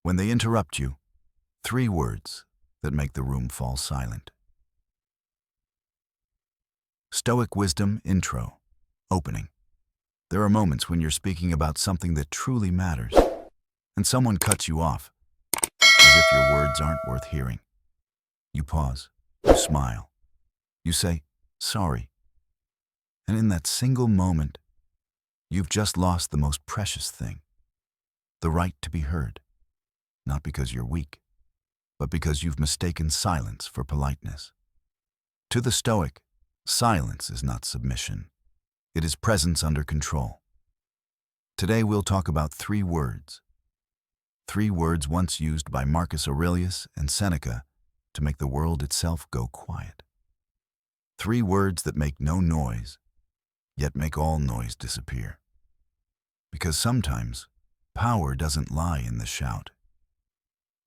When they interrupt you, 3 words that make the room fall silent. Stoic Wisdom Intro. Opening. There are moments when you're speaking about something that truly matters, and someone cuts you off, as if your words aren't worth hearing. You pause, you smile, you say, "Sorry." And in that single moment, you've just lost the most precious thing, the right to be heard, not because you're weak, but because you've mistaken silence for politeness. To the Stoic, silence is not submission. It is presence under control. Today we'll talk about 3 words. 3 words once used by Marcus Aurelius and Seneca to make the world itself go quiet. 3 words that make no noise, yet make all noise disappear. Because sometimes, power doesn't lie in the shout,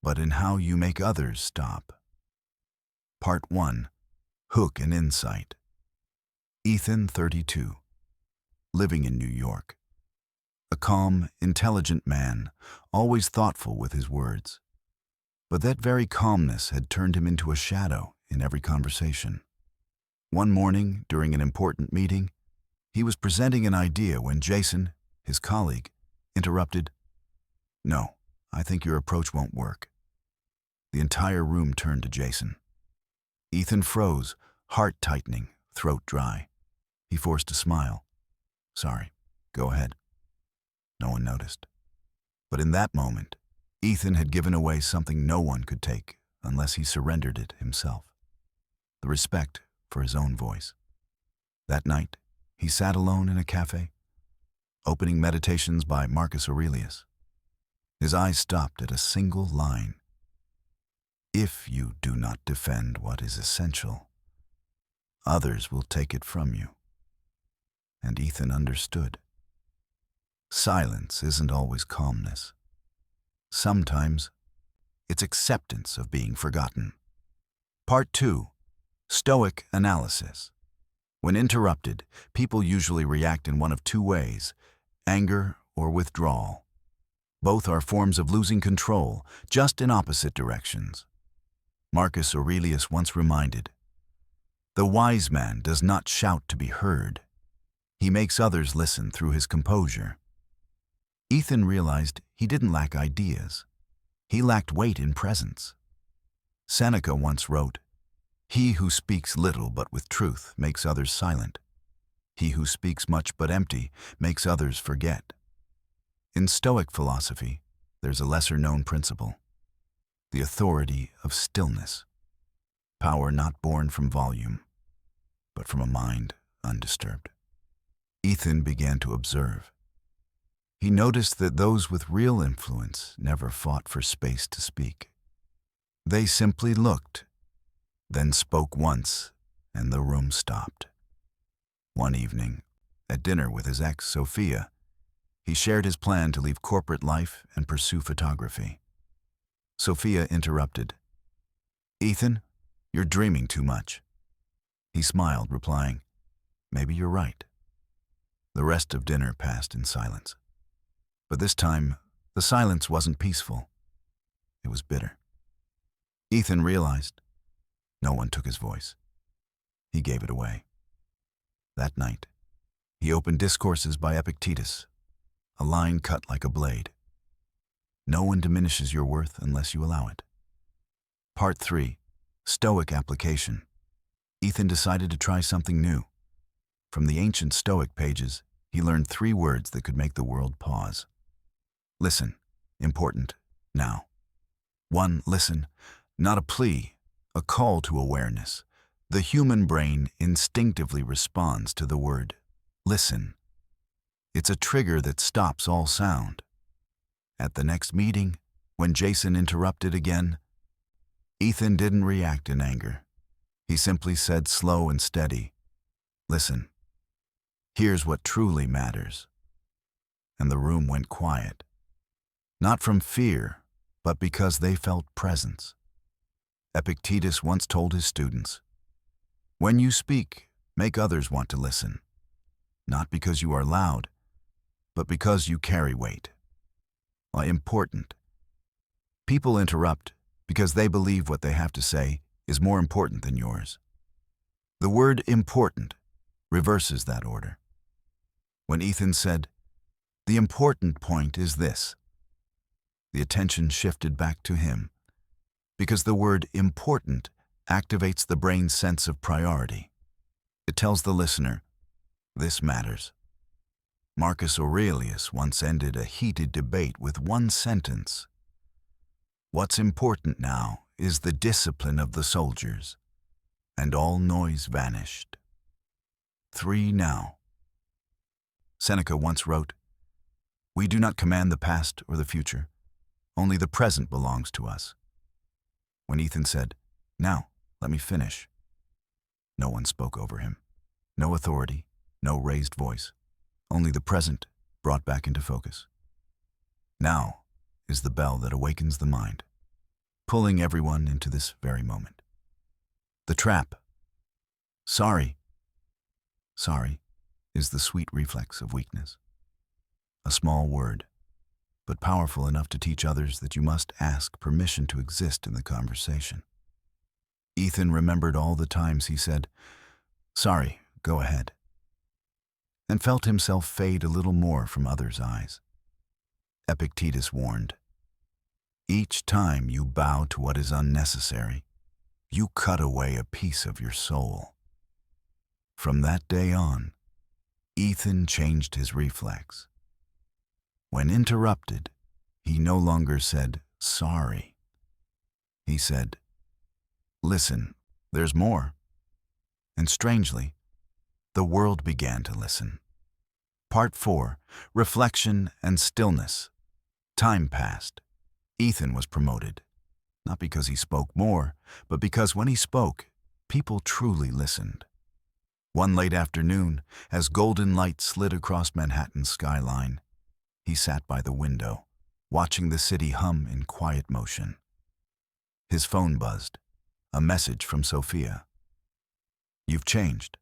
but in how you make others stop. Part 1. Hook and Insight. Ethan, 32. Living in New York. A calm, intelligent man, always thoughtful with his words. But that very calmness had turned him into a shadow in every conversation. One morning, during an important meeting, he was presenting an idea when Jason, his colleague, interrupted, "No, I think your approach won't work." The entire room turned to Jason. Ethan froze, heart tightening, throat dry. He forced a smile. "Sorry, go ahead." No one noticed. But in that moment, Ethan had given away something no one could take unless he surrendered it himself. The respect for his own voice. That night, he sat alone in a cafe, opening Meditations by Marcus Aurelius. His eyes stopped at a single line. "If you do not defend what is essential, others will take it from you." And Ethan understood. Silence isn't always calmness. Sometimes, it's acceptance of being forgotten. Part 2. Stoic Analysis. When interrupted, people usually react in one of 2 ways, anger or withdrawal. Both are forms of losing control, just in opposite directions. Marcus Aurelius once reminded, "The wise man does not shout to be heard. He makes others listen through his composure." Ethan realized he didn't lack ideas. He lacked weight in presence. Seneca once wrote, "He who speaks little but with truth makes others silent. He who speaks much but empty makes others forget." In Stoic philosophy, there's a lesser-known principle, the authority of stillness, power not born from volume, but from a mind undisturbed. Ethan began to observe. He noticed that those with real influence never fought for space to speak. They simply looked, then spoke once, and the room stopped. One evening, at dinner with his ex, Sophia, he shared his plan to leave corporate life and pursue photography. Sophia interrupted, "Ethan, you're dreaming too much." He smiled, replying, "Maybe you're right." The rest of dinner passed in silence. But this time, the silence wasn't peaceful. It was bitter. Ethan realized no one took his voice. He gave it away. That night, he opened Discourses by Epictetus, a line cut like a blade. No one diminishes your worth unless you allow it. Part 3. Stoic Application. Ethan decided to try something new. From the ancient Stoic pages, he learned 3 words that could make the world pause. Listen, important, now. 1. Listen, not a plea, a call to awareness. The human brain instinctively responds to the word listen. It's a trigger that stops all sound. At the next meeting, when Jason interrupted again, Ethan didn't react in anger. He simply said slow and steady, "Listen, here's what truly matters." And the room went quiet. Not from fear, but because they felt presence. Epictetus once told his students, "When you speak, make others want to listen, not because you are loud, but because you carry weight." Important. People interrupt because they believe what they have to say is more important than yours. The word important reverses that order. When Ethan said, "The important point is this," the attention shifted back to him, because the word important activates the brain's sense of priority. It tells the listener, this matters. Marcus Aurelius once ended a heated debate with one sentence: "What's important now is the discipline of the soldiers," and all noise vanished. 3 now. Seneca once wrote, "We do not command the past or the future. Only the present belongs to us." When Ethan said, "Now, let me finish," no one spoke over him. No authority, no raised voice. Only the present brought back into focus. Now is the bell that awakens the mind, pulling everyone into this very moment. The trap. Sorry. Sorry is the sweet reflex of weakness. A small word, but powerful enough to teach others that you must ask permission to exist in the conversation. Ethan remembered all the times he said, "Sorry, go ahead," and felt himself fade a little more from others' eyes. Epictetus warned, "Each time you bow to what is unnecessary, you cut away a piece of your soul." From that day on, Ethan changed his reflex. When interrupted, he no longer said, "Sorry." He said, "Listen, there's more." And strangely, the world began to listen. Part 4, Reflection and Stillness. Time passed. Ethan was promoted, not because he spoke more, but because when he spoke, people truly listened. One late afternoon, as golden light slid across Manhattan's skyline, he sat by the window, watching the city hum in quiet motion. His phone buzzed, a message from Sophia. "You've changed.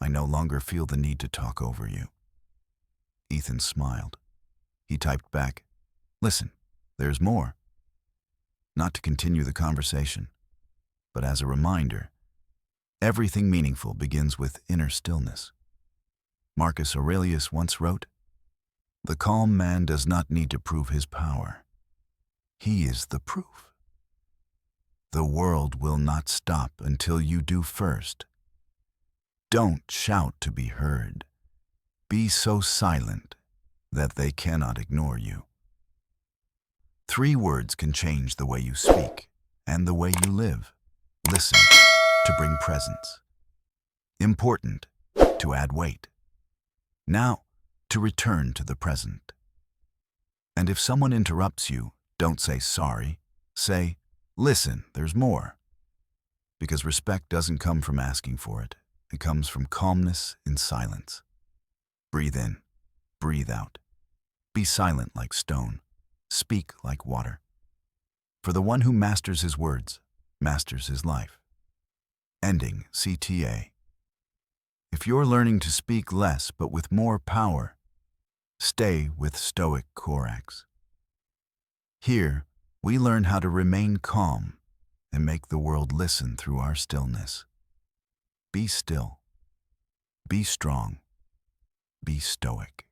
I no longer feel the need to talk over you." Ethan smiled. He typed back, "Listen, there's more." Not to continue the conversation, but as a reminder, everything meaningful begins with inner stillness. Marcus Aurelius once wrote, "The calm man does not need to prove his power. He is the proof." The world will not stop until you do first. Don't shout to be heard. Be so silent that they cannot ignore you. 3 words can change the way you speak and the way you live. Listen, to bring presence. Important, to add weight. Now, to return to the present. And if someone interrupts you, don't say sorry. Say, "Listen, there's more." Because respect doesn't come from asking for it. It comes from calmness in silence. Breathe in, breathe out. Be silent like stone. Speak like water. For the one who masters his words, masters his life. Ending CTA. If you're learning to speak less but with more power, stay with stoicCoreX. Here, we learn how to remain calm and make the world listen through our stillness. Be still. Be strong. Be stoic.